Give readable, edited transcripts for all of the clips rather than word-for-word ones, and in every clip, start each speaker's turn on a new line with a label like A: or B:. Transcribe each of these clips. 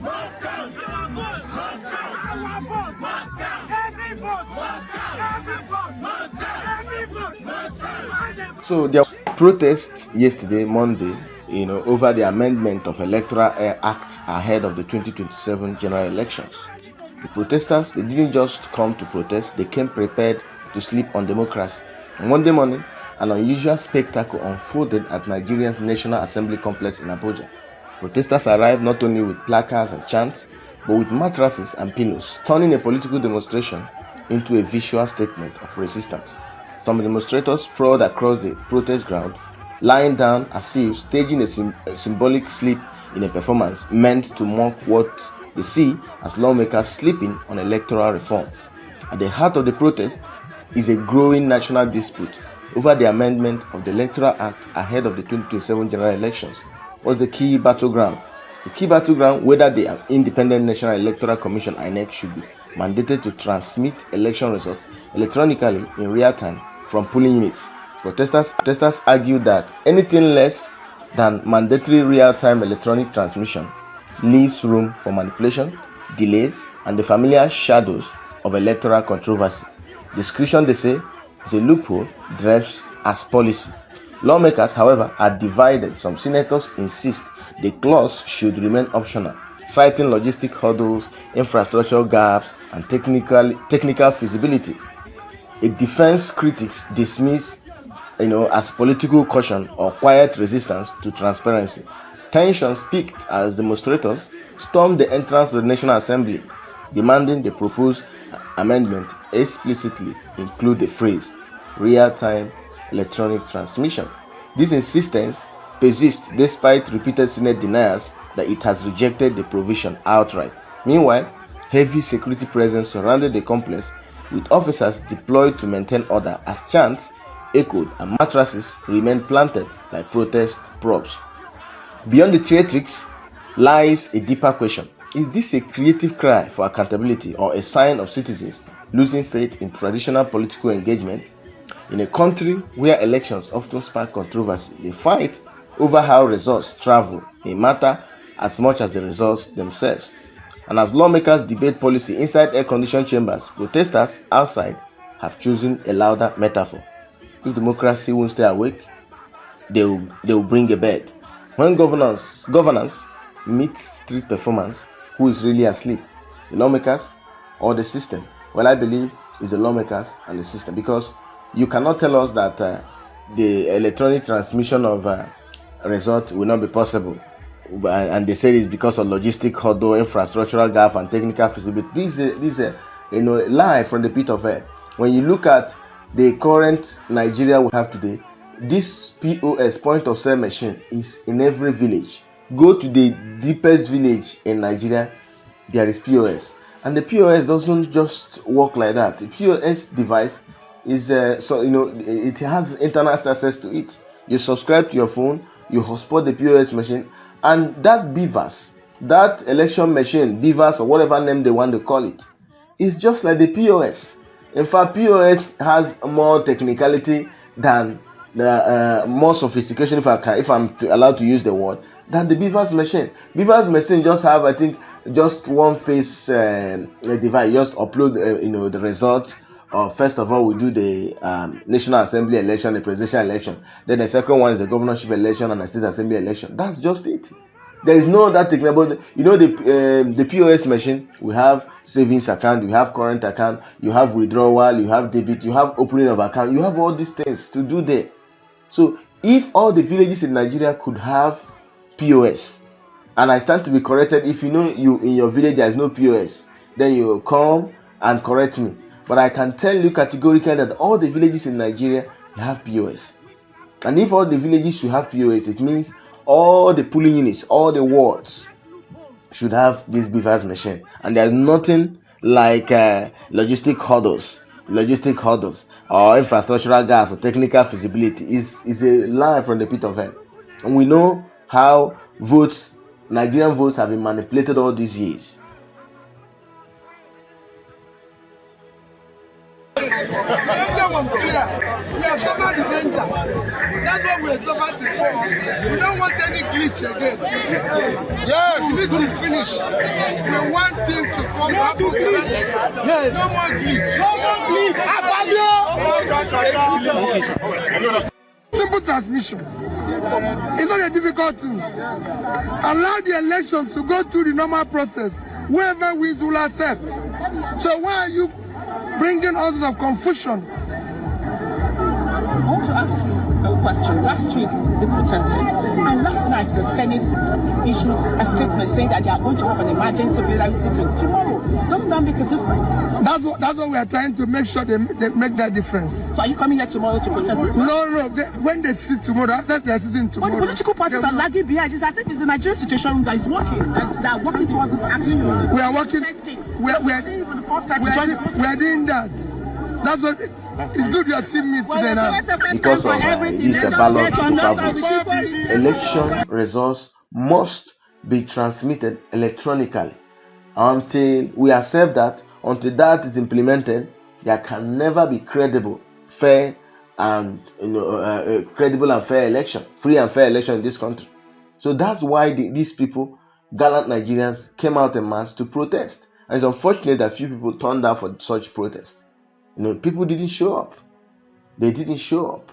A: Must count. Our vote must count. Our vote must count. Every vote must count. Every vote must count. Every vote must count.
B: So there was protest yesterday, Monday, over the amendment of Electoral Act ahead of the 2027 general elections. The protesters, they didn't just come to protest, they came prepared to sleep on democracy. On Monday morning, an unusual spectacle unfolded at Nigeria's National Assembly complex in Abuja. Protesters arrived not only with placards and chants, but with mattresses and pillows, turning a political demonstration into a visual statement of resistance. Some demonstrators sprawled across the protest ground, lying down as if staging a symbolic sleep in a performance meant to mock what they see as lawmakers sleeping on electoral reform. At the heart of the protest is a growing national dispute over the amendment of the Electoral Act ahead of the 2027 general elections. What's the key battleground? The key battleground whether the Independent National Electoral Commission (INEC) should be mandated to transmit election results electronically in real time from polling units. Protesters argue that anything less than mandatory real-time electronic transmission leaves room for manipulation, delays, and the familiar shadows of electoral controversy. Discretion, they say, is a loophole dressed as policy. Lawmakers, however, are divided. Some senators insist the clause should remain optional, citing logistic hurdles, infrastructural gaps, and technical feasibility. A defense critics dismiss as political caution or quiet resistance to transparency. Tensions peaked as demonstrators stormed the entrance of the National Assembly, demanding the proposed amendment explicitly include the phrase real-time electronic transmission. This insistence persists despite repeated Senate denials that it has rejected the provision outright. Meanwhile, heavy security presence surrounded the complex, with officers deployed to maintain order as chants echoed and mattresses remained planted like protest props. Beyond the theatrics lies a deeper question. Is this a creative cry for accountability or a sign of citizens losing faith in traditional political engagement? In a country where elections often spark controversy, the fight over how results travel may matter as much as the results themselves. And as lawmakers debate policy inside air-conditioned chambers, protesters outside have chosen a louder metaphor. If democracy won't stay awake, they will bring a bed. When governance meets street performance, who is really asleep? The lawmakers or the system? Well, I believe it's the lawmakers and the system, because you cannot tell us that the electronic transmission of result will not be possible, and they say it's because of logistic hurdle, infrastructural gap, and technical feasibility. This is a lie from the pit of hell. When you look at the current Nigeria we have today, this POS, point of sale machine, is in every village. Go to the deepest village in Nigeria, there is POS, and the POS doesn't just work like that. The POS device is it has internet access to it. You subscribe to your phone, you hotspot the POS machine, and that BVAS, that election machine, BVAS or whatever name they want to call it, is just like the POS. In fact, POS has more technicality than the more sophistication, if I'm allowed to use the word, than the BVAS machine. BVAS machine just have, I think, just one face device. Just upload the results. First of all, we do the National Assembly election, the presidential election. Then the second one is the governorship election and the state assembly election. That's just it. There is no that technical. The POS machine, we have savings account, you have current account, you have withdrawal, you have debit, you have opening of account, you have all these things to do there. So if all the villages in Nigeria could have POS, and I stand to be corrected if you in your village there is no POS, then you come and correct me. But I can tell you categorically that all the villages in Nigeria have POS. And if all the villages should have POS, it means all the polling units, all the wards should have this BVAS machine. And there's nothing like logistic hurdles or infrastructural gaps or technical feasibility. Is a lie from the pit of hell. And we know how Nigerian votes have been manipulated all these years.
A: danger was clear. We have suffered the danger. That's what we have suffered before. We don't want any glitch again. Yes, glitch is finished. We want things to come back to glitch. Yes. No more glitch. No more glitch. Akpabio. Simple transmission. It's not a difficult thing. Allow the elections to go through the normal process. Whoever wins will accept. So why are you bringing us of confusion?
C: I want to ask you a question. Last week, they protested. And last night, the Senate issued a statement saying that they are going to have an emergency plenary sitting tomorrow. Doesn't that make a difference?
A: That's what we are trying to make sure they make that difference.
C: So are you coming here tomorrow to protest as well?
A: No. When they sit tomorrow, after they are sitting tomorrow.
C: But the political parties are lagging behind. It's as if it's the Nigerian situation that is working. They are working towards this action.
A: We are working. We are doing that. That's what it's good you are seeing me today now.
B: Because of it is a ballot travel. Election results must be transmitted electronically. Until we accept that, until that is implemented, there can never be credible, fair, and credible and fair election, free and fair election in this country. So that's why these people, gallant Nigerians, came out en masse to protest. And it's unfortunate that few people turned out for such protest. People didn't show up. They didn't show up.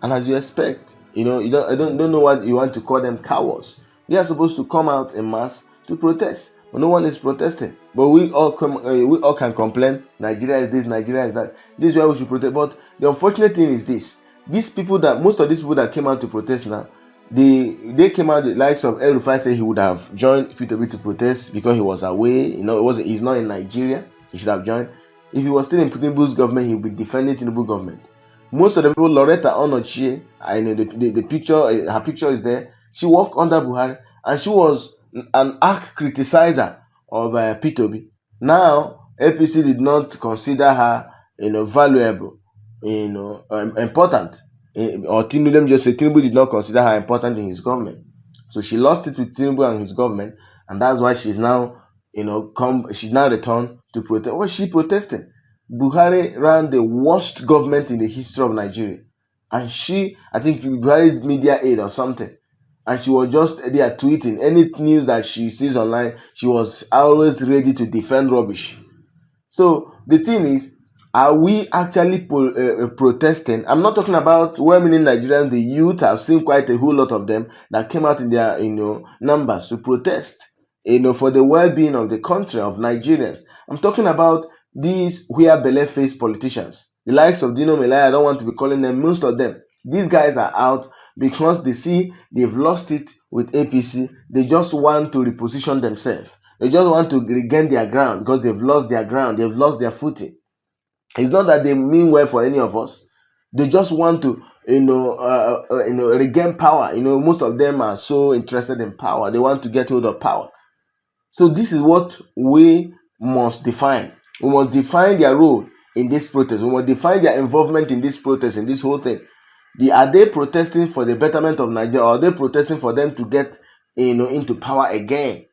B: And as you expect, I don't know what you want to call them, cowards. They are supposed to come out en masse to protest. But no one is protesting. But we all can complain. Nigeria is this, Nigeria is that. This is why we should protest. But the unfortunate thing is this: most of these people that came out to protest now, they came out. The likes of El Rufai said he would have joined P2B to protest because he was away. He's not in Nigeria. He should have joined. If he was still in Tinubu's government, he would be defending Tinubu government. Most of the people, Loretta Onochie, the picture, her picture is there. She worked under Buhari, and she was an arch criticizer of P2B. Now, APC did not consider her, valuable, important. Or Tinubu, let me just say, Tinubu did not consider her important in his government. So she lost it with Tinubu and his government, and that's why she's now, she's now returned to protest. What is she protesting? Buhari ran the worst government in the history of Nigeria, and I think Buhari's media aide or something, and she was just there tweeting any news that she sees online. She was always ready to defend rubbish. So the thing is, are we actually protesting? I'm not talking about well-meaning Nigerians. The youth, I've seen quite a whole lot of them that came out in their numbers to protest, for the well-being of the country, of Nigerians. I'm talking about these belle-faced politicians, the likes of Dino Melaya. I don't want to be calling them. Most of them, these guys are out because they see they've lost it with APC. They just want to reposition themselves. They just want to regain their ground because they've lost their ground. They've lost their footing. It's not that they mean well for any of us. They just want to, regain power. Most of them are so interested in power. They want to get hold of power. So this is what we must define. We must define their role in this protest. We must define their involvement in this protest, in this whole thing. Are they protesting for the betterment of Nigeria, or are they protesting for them to get into power again?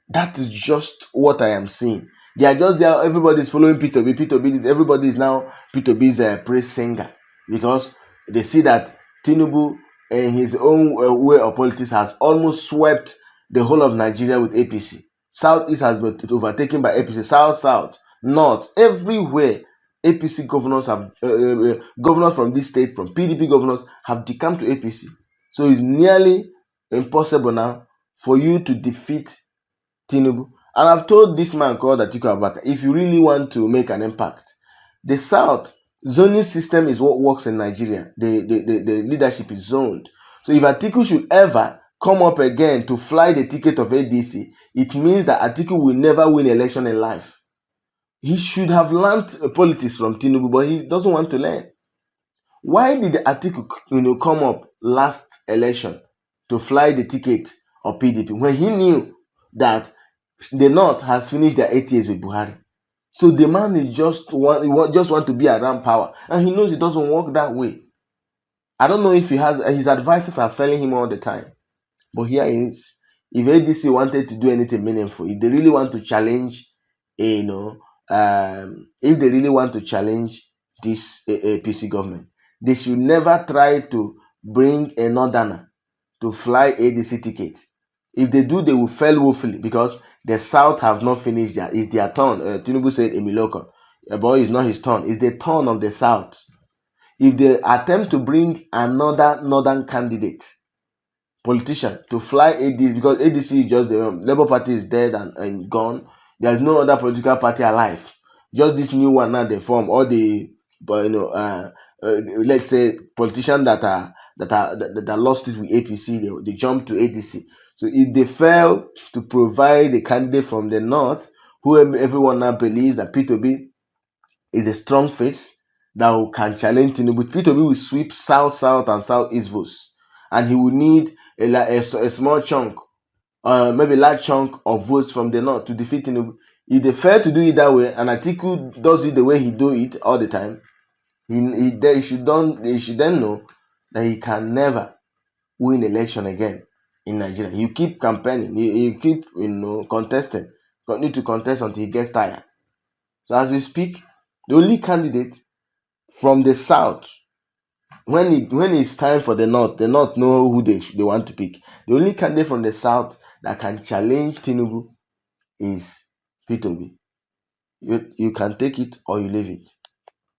B: That is just what I am seeing. They are just there. Everybody's following P2B. P2B. Everybody is now P2B's praise singer, because they see that Tinubu, in his own way of politics, has almost swept the whole of Nigeria with APC. Southeast has been overtaken by APC. South, North, everywhere. APC governors have governors from this state, from PDP governors, have decamped to APC. So it's nearly impossible now for you to defeat Tinubu. And I've told this man called Atiku Abubakar, if you really want to make an impact, the South zoning system is what works in Nigeria. The leadership is zoned. So if Atiku should ever come up again to fly the ticket of ADC, it means that Atiku will never win election in life. He should have learned politics from Tinubu, but he doesn't want to learn. Why did Atiku come up last election to fly the ticket of PDP when he knew that the North has finished their 8 years with Buhari? So the man is just want to be around power, and he knows it doesn't work that way. I don't know if his advisors are failing him all the time, but here he is. If ADC wanted to do anything meaningful, if they really want to challenge, if they really want to challenge this APC government. They should never try to bring a northerner to fly ADC ticket. If they do, they will fail woefully because the South have not finished it's their turn. Tinubu said Emiloko. But it's not his turn. It's the turn of the South. If they attempt to bring another northern candidate, politician, to fly ADC, because ADC is just the Labour Party is dead and gone. There's no other political party alive. Just this new one now they form. All the let's say politicians that lost it with APC, they jump to ADC. So if they fail to provide a candidate from the north, who everyone now believes that P2B is a strong face that can challenge Tinubu, P2B will sweep south and southeast votes, and he will need a small chunk, maybe large chunk of votes from the north to defeat Tinubu. If they fail to do it that way, and Atiku does it the way he do it all the time, he should then know that he can never win election again in Nigeria. You keep campaigning, you keep contesting, continue to contest until he gets tired. So as we speak, the only candidate from the south, when it's time for the north know who they want to pick. The only candidate from the south that can challenge Tinubu is P2B. You can take it or you leave it.